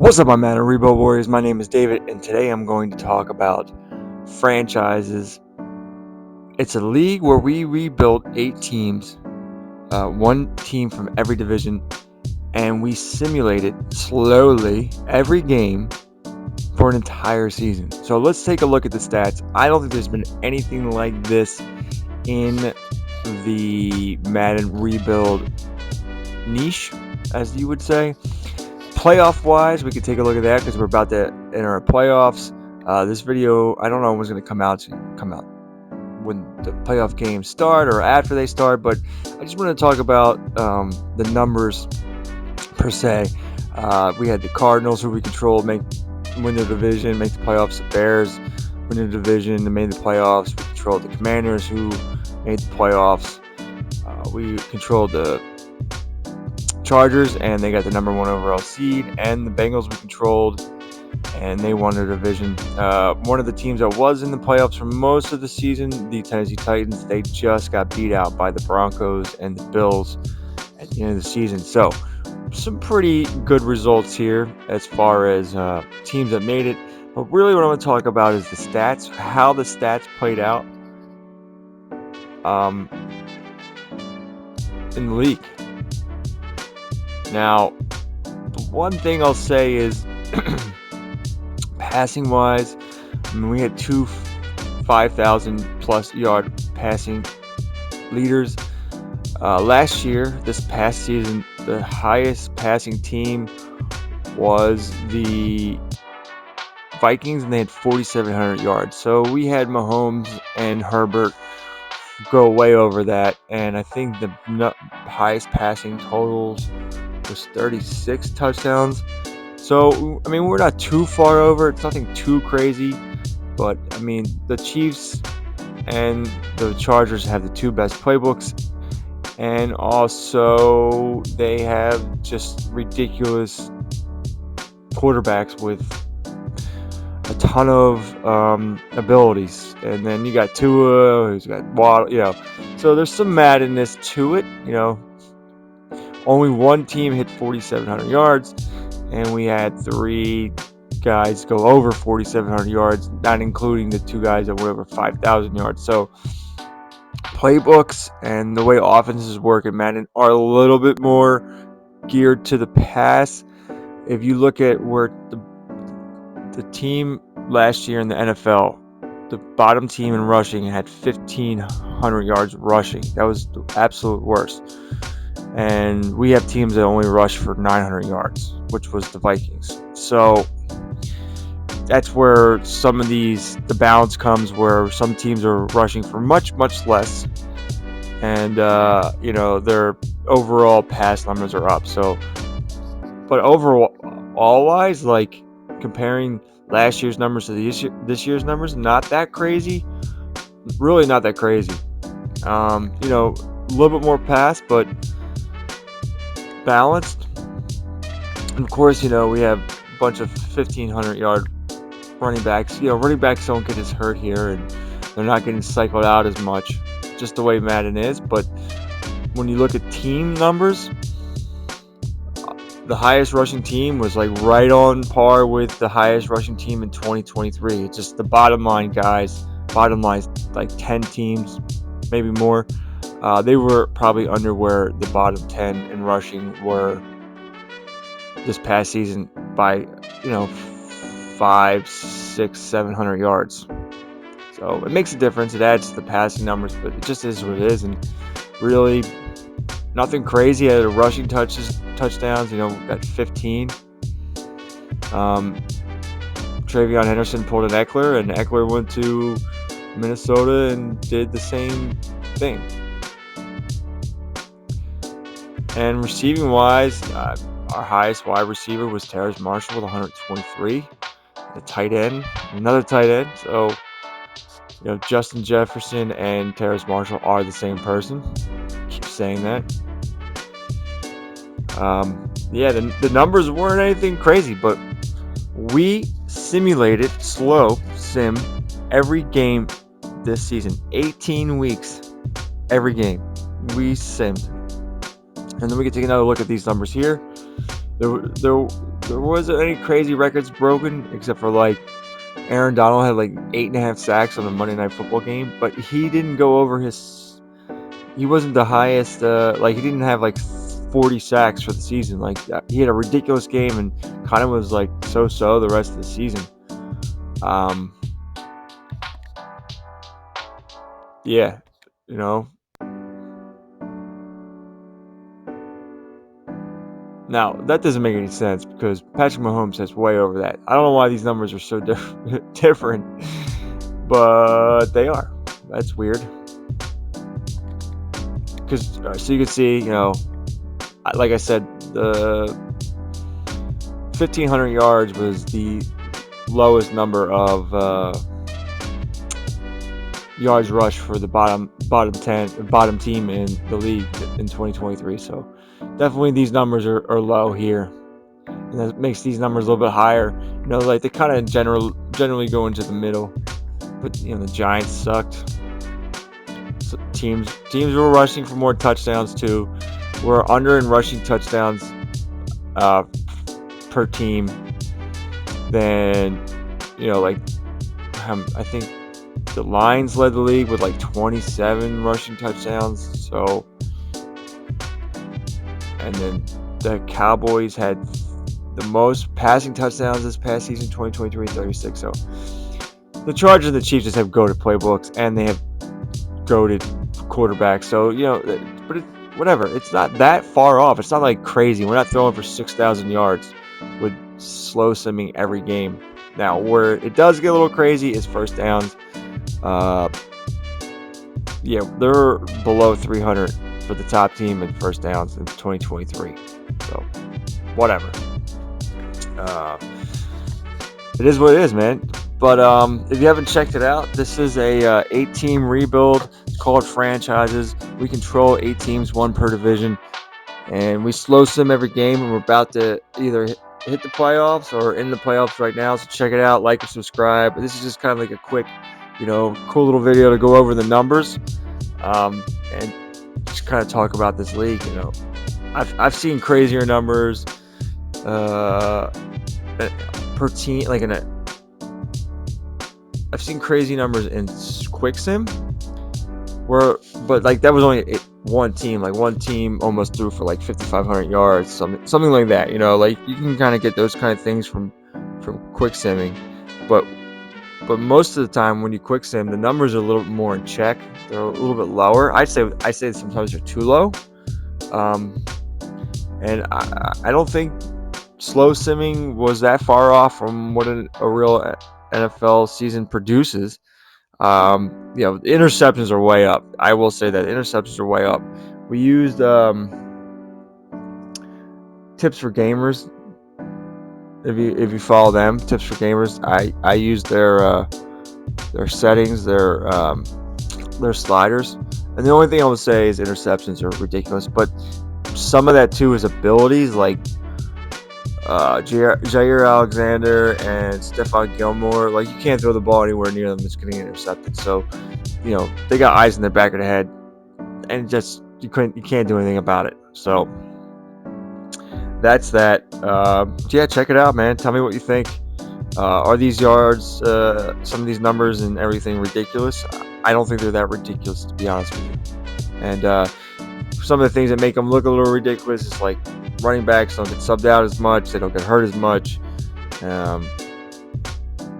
What's up, my Madden Rebuild Warriors? My name is David, and today I'm going to talk about franchises. It's a league where we rebuilt 8 teams, one team from every division, and we simulated slowly every game for an entire season. So let's take a look at the stats. I don't think there's been anything like this in the Madden Rebuild niche, as you would say. Playoff wise, we could take a look at that because we're about to enter our playoffs. This video, I don't know when it's going to come out when the playoff games start or after they start, but I just want to talk about the numbers per se. We had the Cardinals, who we controlled, win the division, make the playoffs. The Bears win the division and made the playoffs. We controlled the Commanders, who made the playoffs. We controlled the Chargers, and they got the number 1 overall seed, and the Bengals we controlled, and they won their division. One of the teams that was in the playoffs for most of the season, the Tennessee Titans, they just got beat out by the Broncos and the Bills at the end of the season. So some pretty good results here as far as teams that made it. But really what I want to talk about is the stats, how the stats played out in the league. Now, the one thing I'll say is passing wise, we had 2 5,000 plus yard passing leaders. Last year, this past season, the highest passing team was the Vikings, and they had 4,700 yards. So we had Mahomes and Herbert go way over that, and I think the highest passing totals was 36 touchdowns. So, I mean, we're not too far over. It's nothing too crazy. But, I mean, the Chiefs and the Chargers have the 2 best playbooks. And also, they have just ridiculous quarterbacks with a ton of abilities. And then you got Tua, who's got Waddle, So there's some Maddenness to it, Only one team hit 4,700 yards, and we had 3 guys go over 4,700 yards, not including the 2 guys that went over 5,000 yards. So playbooks and the way offenses work in Madden are a little bit more geared to the pass. If you look at where the team last year in the NFL, the bottom team in rushing had 1,500 yards rushing. That was the absolute worst. And we have teams that only rush for 900 yards, which was the Vikings. So that's where some of the balance comes, where some teams are rushing for much, much less. And, their overall pass numbers are up. So, but overall, all-wise, like comparing last year's numbers to this year's numbers, not that crazy. Really not that crazy. A little bit more pass, but balanced. And of course, we have a bunch of 1,500-yard running backs. Running backs don't get as hurt here, and they're not getting cycled out as much, just the way Madden is. But when you look at team numbers, the highest rushing team was like right on par with the highest rushing team in 2023. It's just the bottom line guys. Bottom line, like 10 teams, maybe more. They were probably under where the bottom 10 in rushing were this past season by 500, 600, 700 yards. So it makes a difference. It adds to the passing numbers, but it just is what it is. And really nothing crazy out of rushing touchdowns. We got 15. Travion Henderson pulled an Eckler, and Eckler went to Minnesota and did the same thing. And receiving wise, our highest wide receiver was Terrace Marshall with 123. The tight end, another tight end. So, Justin Jefferson and Terrace Marshall are the same person. Keep saying that. The numbers weren't anything crazy, but we simulated sim every game this season. 18 weeks, every game we simmed. And then we can take another look at these numbers here. The there wasn't any crazy records broken except for like Aaron Donald had like 8.5 sacks on a Monday Night Football game, but he didn't go over his. He wasn't the highest. Like he didn't have like 40 sacks for the season. Like he had a ridiculous game and kind of was like so the rest of the season. Yeah, you know. Now that doesn't make any sense because Patrick Mahomes has way over that. I don't know why these numbers are so different, but they are. That's weird. Because so you can see, like I said, the 1,500 yards was the lowest number of yards rushed for the bottom team in the league in 2023. So definitely these numbers are low here, and that makes these numbers a little bit higher. Like they kind of generally go into the middle, but the Giants sucked. So teams were rushing for more touchdowns too. We're under in rushing touchdowns per team than like I think the Lions led the league with like 27 rushing touchdowns. So, and then the Cowboys had the most passing touchdowns this past season, 2023, 36. So the Chargers and the Chiefs just have goated playbooks and they have goated quarterbacks. So but whatever. It's not that far off. It's not like crazy. We're not throwing for 6,000 yards with slow simming every game. Now, where it does get a little crazy is first downs. They're below 300 for the top team in first downs in 2023. So, whatever. It is what it is, man. But if you haven't checked it out, this is a 8-team rebuild. It's called Franchises. We control 8 teams, 1 per division, and we slow sim every game. And we're about to either hit the playoffs or in the playoffs right now. So check it out, like and subscribe. This is just kind of like a quick, cool little video to go over the numbers, and just kind of talk about this league. I've seen crazier numbers per team, I've seen crazy numbers in quick sim but like that was only one team. Like one team almost threw for like 5,500 yards, something like that. Like you can kind of get those kind of things from quick simming, but most of the time when you quick sim, the numbers are a little bit more in check. They're a little bit lower. I say sometimes they're too low, and I don't think slow simming was that far off from what a real NFL season produces. Interceptions are way up. I will say that interceptions are way up. We used Tips for Gamers. If you follow them, Tips for Gamers, I use their settings, their sliders, and the only thing I would say is interceptions are ridiculous. But some of that too is abilities, like Jair Alexander and Stephon Gilmore. Like you can't throw the ball anywhere near them; it's getting intercepted. So, they got eyes in the back of the head, and just you can't do anything about it. So that's that. Check it out, man. Tell me what you think. Are these yards, some of these numbers and everything ridiculous? I don't think they're that ridiculous, to be honest with you. And some of the things that make them look a little ridiculous is like running backs don't get subbed out as much, they don't get hurt as much,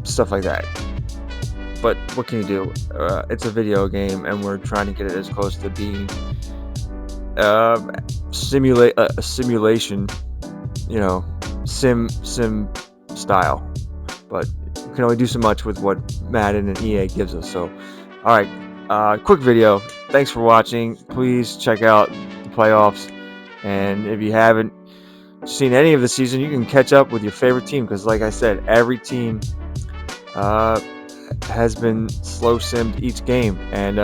stuff like that. But what can you do? It's a video game, and we're trying to get it as close to being a simulation, sim style. But you can only do so much with what Madden and EA gives us. So, all right, quick video. Thanks for watching. Please check out the playoffs, and if you haven't seen any of the season, you can catch up with your favorite team, because like I said, every team has been slow simmed each game, and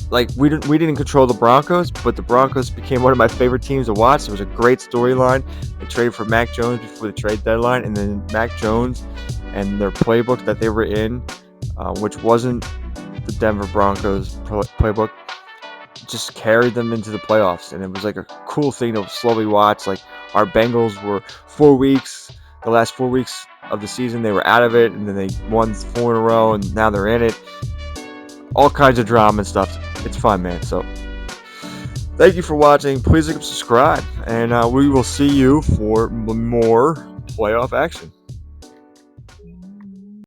like we didn't control the Broncos, but the Broncos became one of my favorite teams to watch. It was a great storyline. They traded for Mac Jones before the trade deadline, and then Mac Jones and their playbook that they were in, which wasn't the Denver Broncos playbook, just carried them into the playoffs. And it was like a cool thing to slowly watch. Like our Bengals were 4 weeks the last 4 weeks of the season they were out of it, and then they won 4 in a row, and now they're in it. All kinds of drama and stuff. It's fun, man. So thank you for watching. Please subscribe, and we will see you for more playoff action.